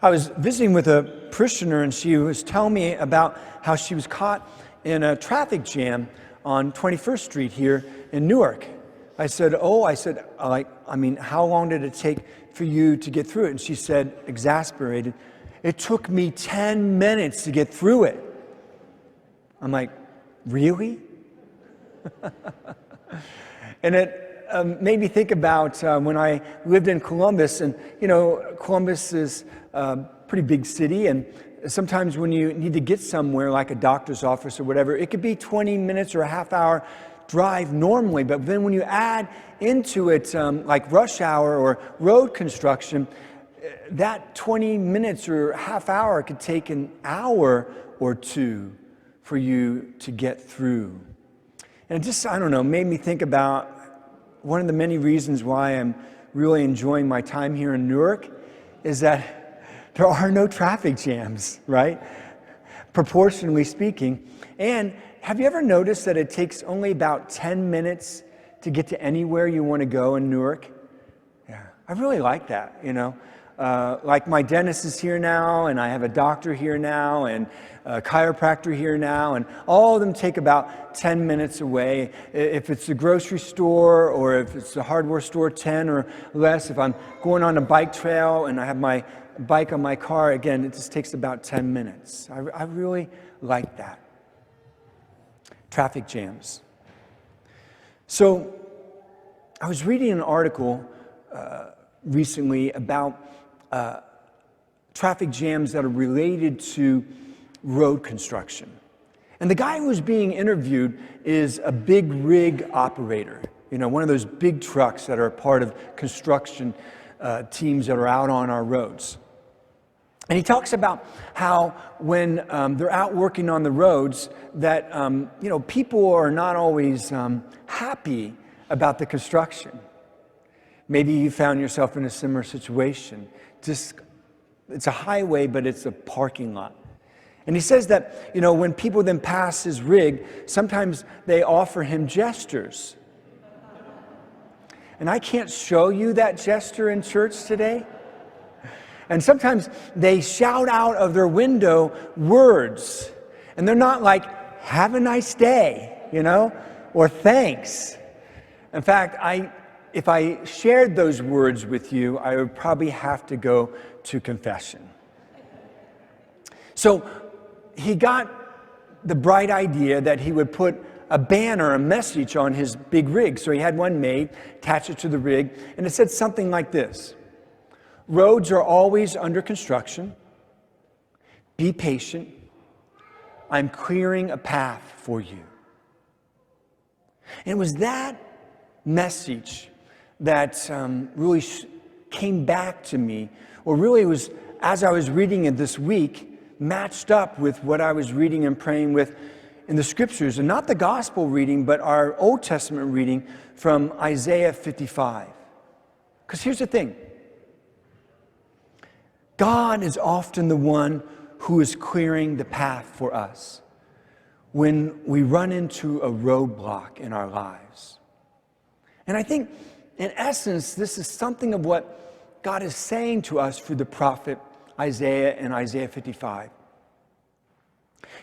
I was visiting with a parishioner, and she was telling me about how she was caught in a traffic jam on 21st Street here in Newark. I said, how long did it take for you to get through it? And she said, exasperated, it took me 10 minutes to get through it. I'm like, really? And it made me think about when I lived in Columbus, and Columbus is a pretty big city, and sometimes when you need to get somewhere like a doctor's office or whatever, it could be 20 minutes or a half hour drive normally, but then when you add into it like rush hour or road construction, that 20 minutes or half hour could take an hour or two for you to get through. And it just, made me think about one of the many reasons why I'm really enjoying my time here in Newark is that there are no traffic jams, right? Proportionally speaking. And have you ever noticed that it takes only about 10 minutes to get to anywhere you want to go in Newark? Yeah, I really like that, Like my dentist is here now, and I have a doctor here now, and a chiropractor here now, and all of them take about 10 minutes away. If it's a grocery store or if it's a hardware store, 10 or less. If I'm going on a bike trail and I have my bike on my car, again, it just takes about 10 minutes. I really like that. Traffic jams. So I was reading an article recently about traffic jams that are related to road construction. And the guy who was being interviewed is a big rig operator, one of those big trucks that are a part of construction teams that are out on our roads. And he talks about how when they're out working on the roads that, people are not always happy about the construction. Maybe you found yourself in a similar situation. It's a highway, but it's a parking lot. And he says that, when people then pass his rig, sometimes they offer him gestures. And I can't show you that gesture in church today. And sometimes they shout out of their window words. And they're not like, have a nice day, or thanks. In fact, if I shared those words with you, I would probably have to go to confession. So he got the bright idea that he would put a banner, a message on his big rig. So he had one made, attached it to the rig, and it said something like this: roads are always under construction. Be patient. I'm clearing a path for you. And it was that message that really came back to me, or really was, as I was reading it this week, matched up with what I was reading and praying with in the scriptures, and not the gospel reading, but our Old Testament reading from Isaiah 55. Because here's the thing. God is often the one who is clearing the path for us when we run into a roadblock in our lives. And I think, in essence, this is something of what God is saying to us through the prophet Isaiah in Isaiah 55.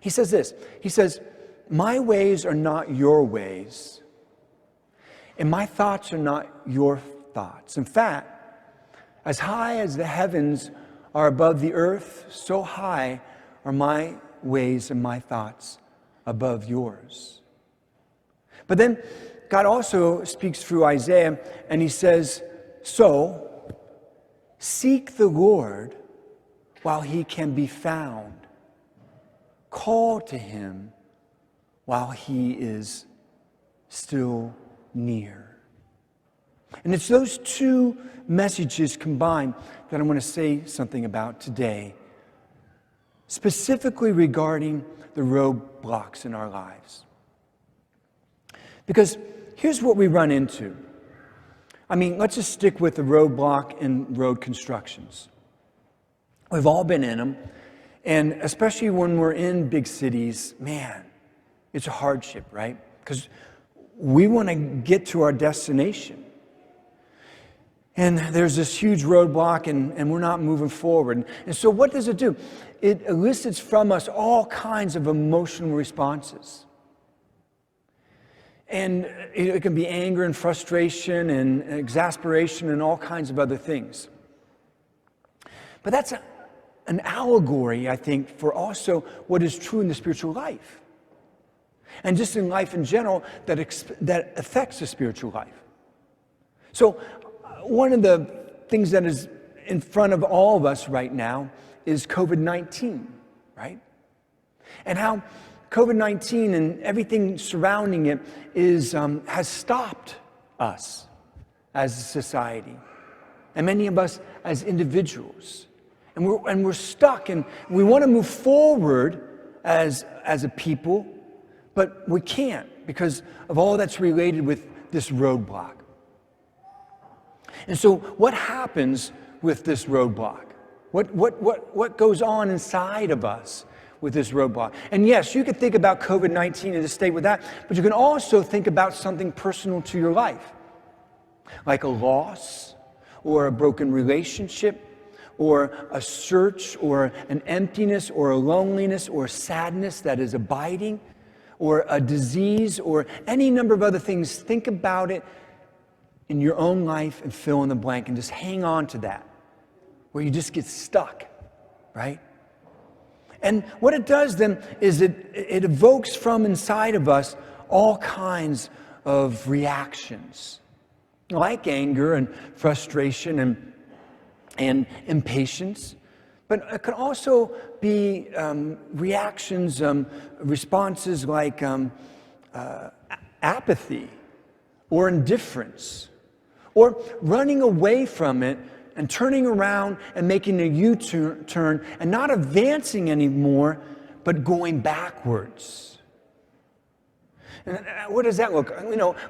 He says this. He says, my ways are not your ways, and my thoughts are not your thoughts. In fact, as high as the heavens are above the earth, so high are my ways and my thoughts above yours. But then God also speaks through Isaiah, and he says, so seek the Lord while he can be found. Call to him while he is still near. And it's those two messages combined that I want to say something about today, specifically regarding the roadblocks in our lives. Because here's what we run into. Let's just stick with the roadblock in road constructions. We've all been in them, and especially when we're in big cities, man, it's a hardship, right? Because we want to get to our destination. And there's this huge roadblock, and we're not moving forward. And so what does it do? It elicits from us all kinds of emotional responses. And it can be anger and frustration and exasperation and all kinds of other things. But that's an allegory, I think, for also what is true in the spiritual life. And just in life in general, that affects the spiritual life. So one of the things that is in front of all of us right now is COVID-19, right? And how COVID-19 and everything surrounding it has stopped us as a society, and many of us as individuals. And we're stuck, and we want to move forward as a people, but we can't because of all that's related with this roadblock. And so what happens with this roadblock? What goes on inside of us with this roadblock? And yes, you could think about COVID-19 and just stay with that, but you can also think about something personal to your life, like a loss or a broken relationship or a search or an emptiness or a loneliness or sadness that is abiding or a disease or any number of other things. Think about it in your own life and fill in the blank and just hang on to that, where you just get stuck, right? And what it does then is it evokes from inside of us all kinds of reactions, like anger and frustration and impatience. But it can also be reactions, responses like apathy or indifference, or running away from it and turning around and making a U-turn and not advancing anymore, but going backwards. And what does that look?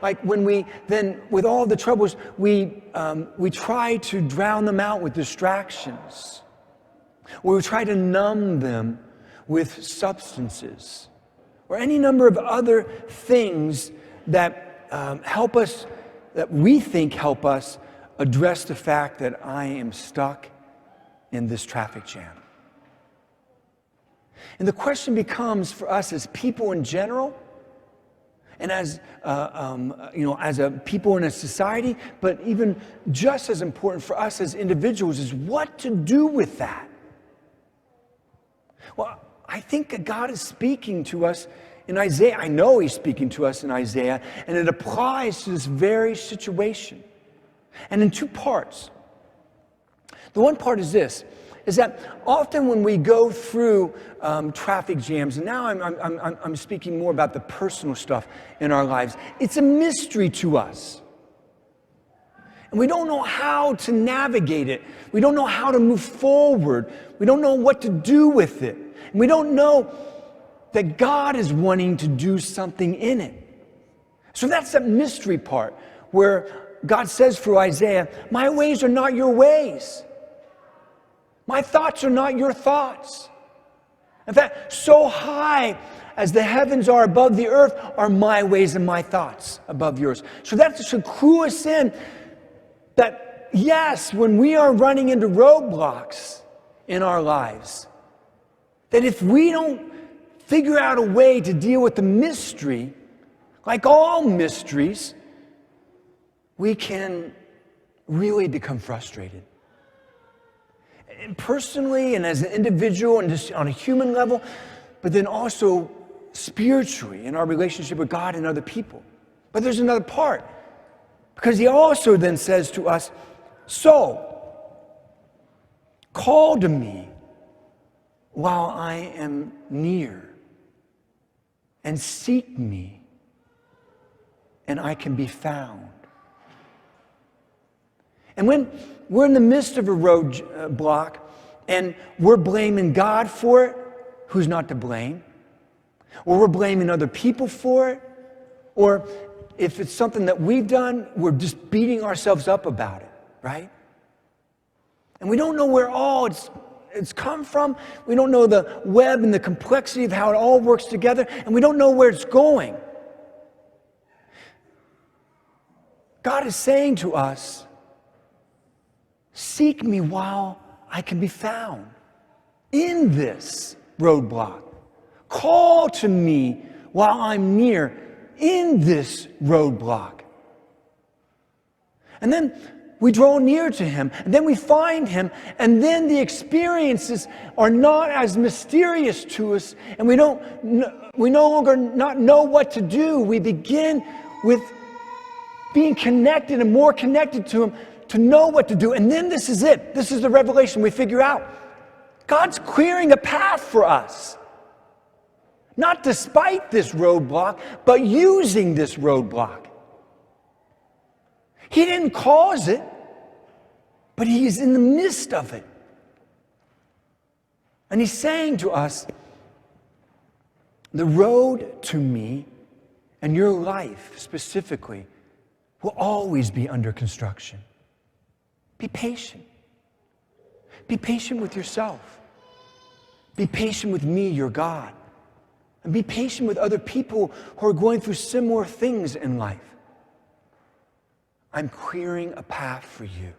Like when we then, with all the troubles, we try to drown them out with distractions, or we try to numb them with substances, or any number of other things that help us, that we think help us address the fact that I am stuck in this traffic jam. And the question becomes for us as people in general, and as a people in a society, but even just as important for us as individuals, is what to do with that. Well, I think that God is speaking to us in Isaiah. I know He's speaking to us in Isaiah, and it applies to this very situation. And in two parts. The one part is this, is that often when we go through traffic jams, and now I'm speaking more about the personal stuff in our lives, it's a mystery to us. And we don't know how to navigate it. We don't know how to move forward. We don't know what to do with it. And we don't know that God is wanting to do something in it. So that's the mystery part, where God says through Isaiah, my ways are not your ways. My thoughts are not your thoughts. In fact, so high as the heavens are above the earth are my ways and my thoughts above yours. So that should clue us in that, yes, when we are running into roadblocks in our lives, that if we don't figure out a way to deal with the mystery, like all mysteries, we can really become frustrated. And personally and as an individual and just on a human level, but then also spiritually in our relationship with God and other people. But there's another part, because He also then says to us, so, call to me while I am near, and seek me, and I can be found. And when we're in the midst of a roadblock and we're blaming God for it, who's not to blame? Or we're blaming other people for it, or if it's something that we've done, we're just beating ourselves up about it, right? And we don't know where all it's come from. We don't know the web and the complexity of how it all works together, and we don't know where it's going. God is saying to us, Seek me while I can be found in this roadblock. Call to me while I'm near in this roadblock. And then we draw near to him, and then we find him, and then the experiences are not as mysterious to us, and we no longer not know what to do. We begin with being connected and more connected to him to know what to do. And then this is it. This is the revelation we figure out. God's clearing a path for us. Not despite this roadblock, but using this roadblock. He didn't cause it, but he is in the midst of it. And he's saying to us, the road to me and your life specifically will always be under construction. Be patient. Be patient with yourself. Be patient with me, your God. And be patient with other people who are going through similar things in life. I'm clearing a path for you.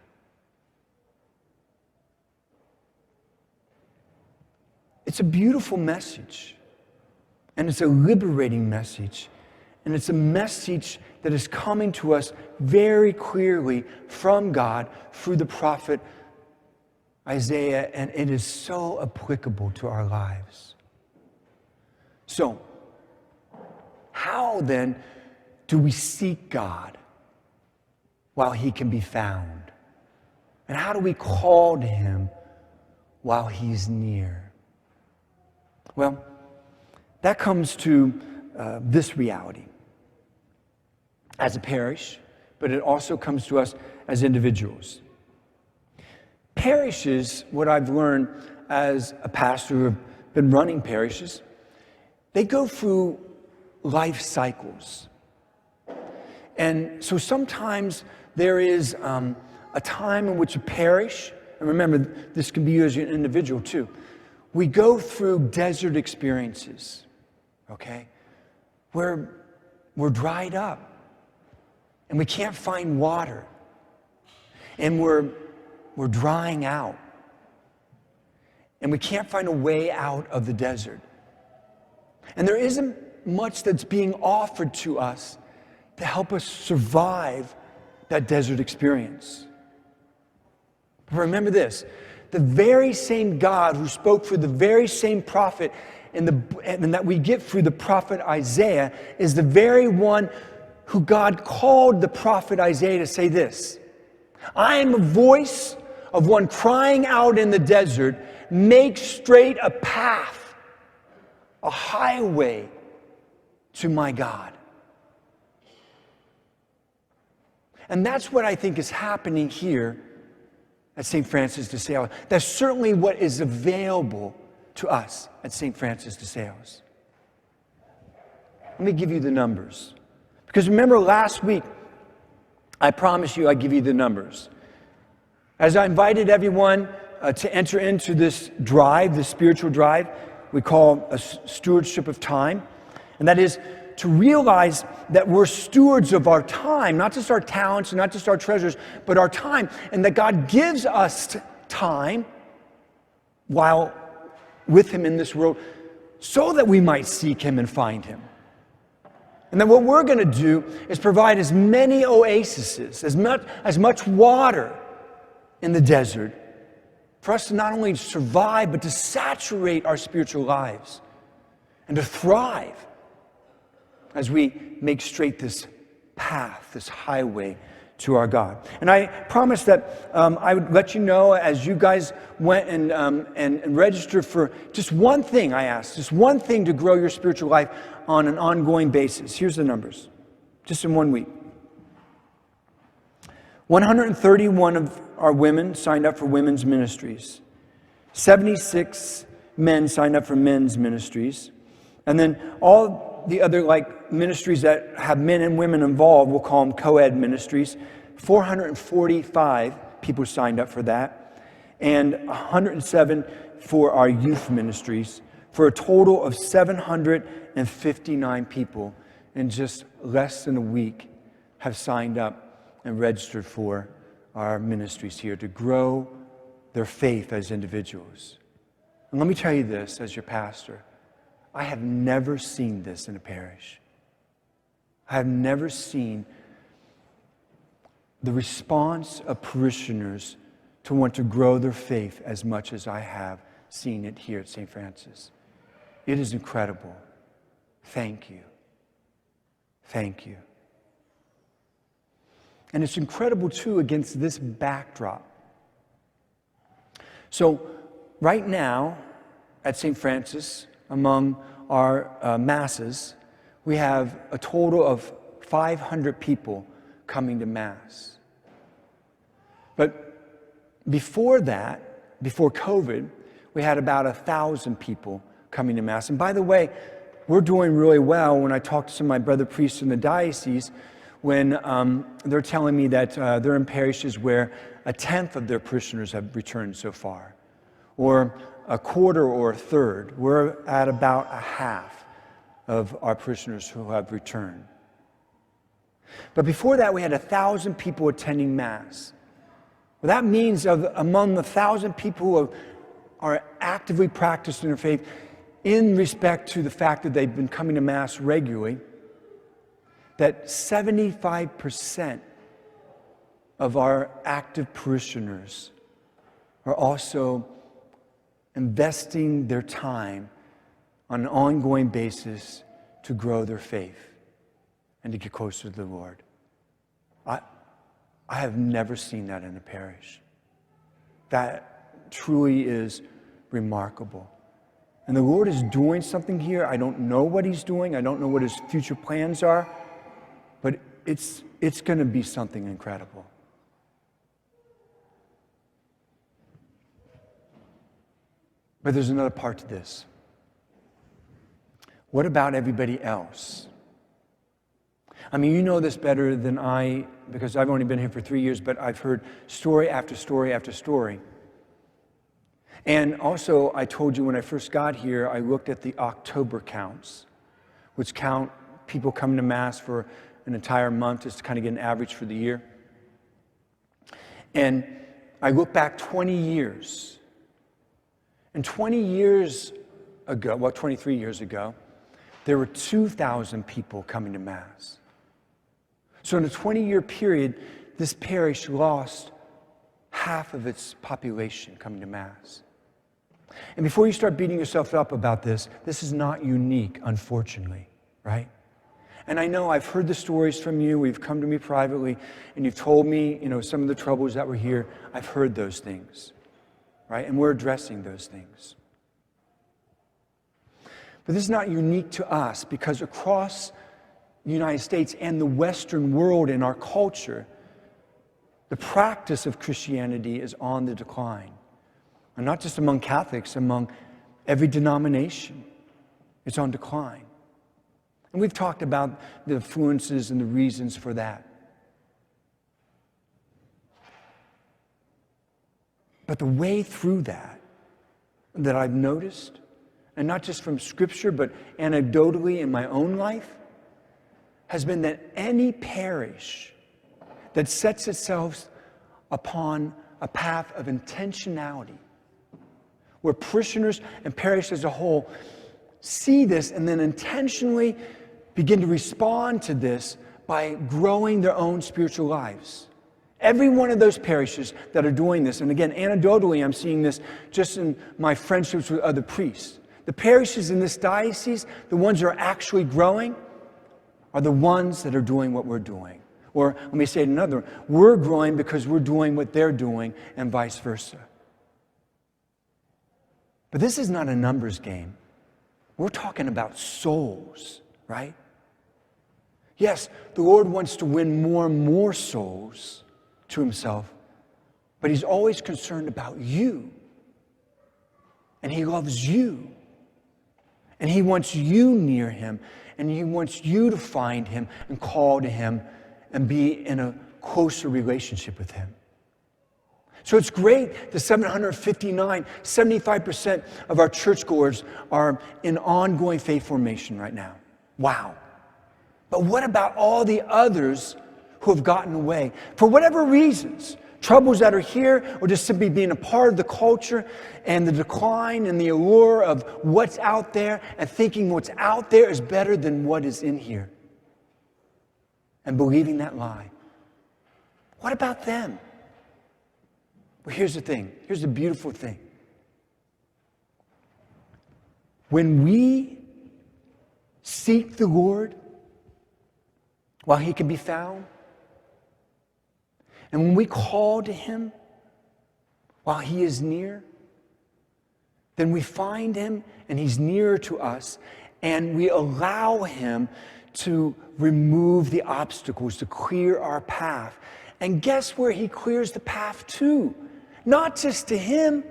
It's a beautiful message. And it's a liberating message. And it's a message that is coming to us very clearly from God through the prophet Isaiah. And it is so applicable to our lives. So, how then do we seek God while he can be found? And how do we call to him while he's near? Well, that comes to this reality as a parish, but it also comes to us as individuals. Parishes, what I've learned as a pastor who have been running parishes, they go through life cycles. And so sometimes there is a time in which a parish, and remember, this can be you as an individual too, we go through desert experiences, okay? Where we're dried up and we can't find water and we're drying out and we can't find a way out of the desert. And there isn't much that's being offered to us to help us survive that desert experience. But remember this, the very same God who spoke through the very same prophet and that we get through the prophet Isaiah is the very one who God called the prophet Isaiah to say this: I am a voice of one crying out in the desert, make straight a path, a highway to my God. And that's what I think is happening here at St. Francis de Sales. That's certainly what is available to us at St. Francis de Sales. Let me give you the numbers. Because remember last week, I promised you I'd give you the numbers. As I invited everyone to enter into this drive, this spiritual drive, we call a stewardship of time. And that is to realize that we're stewards of our time, not just our talents and not just our treasures, but our time. And that God gives us time while with him in this world so that we might seek him and find him. And then what we're going to do is provide as many oases, as much water in the desert for us to not only survive, but to saturate our spiritual lives and to thrive as we make straight this path, this highway to our God. And I promised that I would let you know as you guys went and registered for just one thing. I asked, just one thing to grow your spiritual life on an ongoing basis. Here's the numbers, just in 1 week. 131 of our women signed up for women's ministries. 76 men signed up for men's ministries. And then all the other ministries that have men and women involved, we'll call them co-ed ministries. 445 people signed up for that. And 107 for our youth ministries, for a total of 759 people in just less than a week have signed up and registered for our ministries here, to grow their faith as individuals. And let me tell you this as your pastor, I have never seen this in a parish. I have never seen the response of parishioners to want to grow their faith as much as I have seen it here at St. Francis. It is incredible. Thank you. Thank you. And it's incredible, too, against this backdrop. So, right now, at St. Francis, among our masses, we have a total of 500 people coming to Mass. But before that, before COVID, we had about 1,000 people coming to Mass. And by the way, we're doing really well. When I talk to some of my brother priests in the diocese, when they're telling me that they're in parishes where 1/10 of their parishioners have returned so far, or 1/4 or 1/3. We're at about 1/2 of our parishioners who have returned. But before that, we had 1,000 people attending Mass. Well, that means among the 1,000 people who are actively practicing their faith in respect to the fact that they've been coming to Mass regularly, that 75% of our active parishioners are also investing their time on an ongoing basis to grow their faith and to get closer to the Lord. I have never seen that in a parish. That truly is remarkable. And the Lord is doing something here. I don't know what He's doing. I don't know what His future plans are. But it's going to be something incredible. But there's another part to this. What about everybody else? I mean, you know this better than I, because I've only been here for 3 years, but I've heard story after story after story. And also, I told you when I first got here, I looked at the October counts, which count people coming to Mass for an entire month, just to kind of get an average for the year. And I looked back 20 years. And 20 years ago, well, 23 years ago, there were 2,000 people coming to Mass. So in a 20-year period, this parish lost half of its population coming to Mass. And before you start beating yourself up about this is not unique, unfortunately, right? And I know I've heard the stories from you. We've come to me privately, and you've told me, some of the troubles that were here. I've heard those things, right? And we're addressing those things. But this is not unique to us, because across the United States and the Western world in our culture, the practice of Christianity is on the decline. And not just among Catholics, among every denomination. It's on decline. And we've talked about the influences and the reasons for that. But the way through that I've noticed, and not just from Scripture, but anecdotally in my own life, has been that any parish that sets itself upon a path of intentionality, where parishioners and parish as a whole see this and then intentionally begin to respond to this by growing their own spiritual lives. Every one of those parishes that are doing this, and again, anecdotally, I'm seeing this just in my friendships with other priests. The parishes in this diocese, the ones that are actually growing, are the ones that are doing what we're doing. Or let me say it another, we're growing because we're doing what they're doing, and vice versa. But this is not a numbers game. We're talking about souls, right? Yes, the Lord wants to win more and more souls to Himself, but He's always concerned about you. And He loves you. And He wants you near Him, and He wants you to find Him and call to Him and be in a closer relationship with Him. So it's great that 759, 75% of our churchgoers are in ongoing faith formation right now. Wow. But what about all the others who have gotten away? For whatever reasons, Troubles that are here, or just simply being a part of the culture and the decline and the allure of what's out there and thinking what's out there is better than what is in here. And believing that lie. What about them? Well, here's the thing. Here's the beautiful thing. When we seek the Lord while He can be found, and when we call to Him while He is near, then we find Him and He's nearer to us, and we allow Him to remove the obstacles, to clear our path. And guess where He clears the path to? Not just to Him.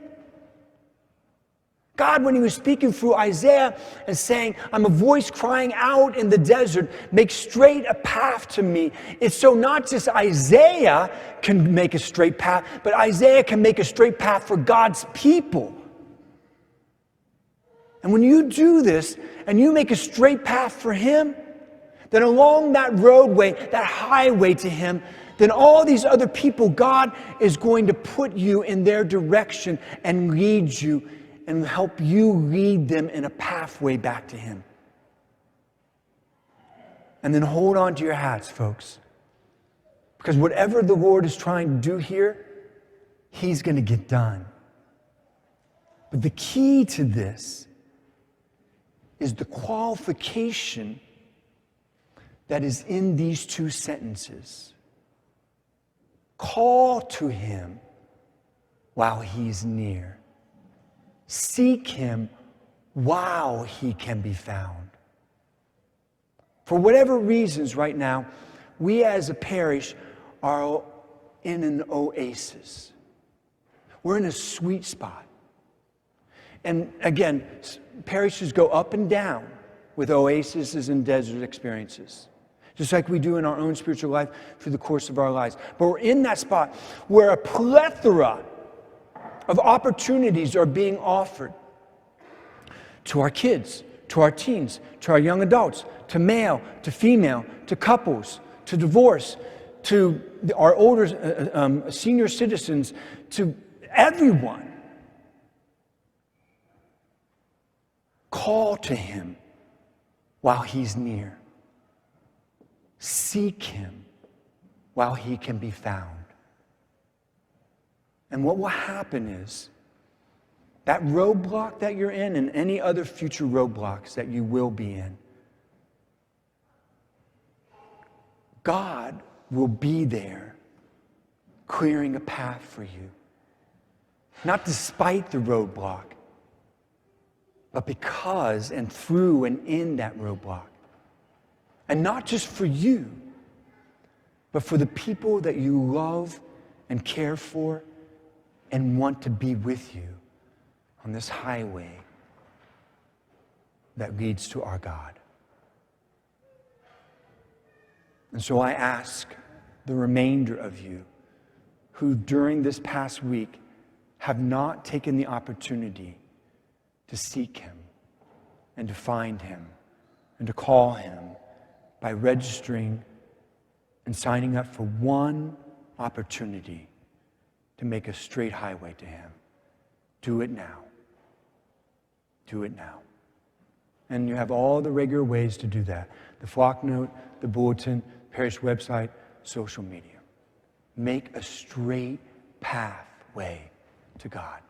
God, when He was speaking through Isaiah and saying, I'm a voice crying out in the desert, make straight a path to me. It's so not just Isaiah can make a straight path, but Isaiah can make a straight path for God's people. And when you do this and you make a straight path for Him, then along that roadway, that highway to Him, then all these other people, God is going to put you in their direction and lead you and help you lead them in a pathway back to Him. And then hold on to your hats, folks. Because whatever the Lord is trying to do here, He's going to get done. But the key to this is the qualification that is in these two sentences. Call to Him while He's near. Seek Him while He can be found. For whatever reasons right now, we as a parish are in an oasis. We're in a sweet spot. And again, parishes go up and down with oases and desert experiences, just like we do in our own spiritual life through the course of our lives. But we're in that spot where a plethora of opportunities are being offered to our kids, to our teens, to our young adults, to male, to female, to couples, to divorce, to our older senior citizens, to everyone. Call to Him while He's near. Seek Him while He can be found. And what will happen is that roadblock that you're in and any other future roadblocks that you will be in, God will be there clearing a path for you. Not despite the roadblock, but because and through and in that roadblock. And not just for you, but for the people that you love and care for and want to be with you on this highway that leads to our God. And so I ask the remainder of you who during this past week have not taken the opportunity to seek Him and to find Him and to call Him by registering and signing up for one opportunity to make a straight highway to Him. Do it now. Do it now. And you have all the regular ways to do that. The flock note, the bulletin, parish website, social media. Make a straight pathway to God.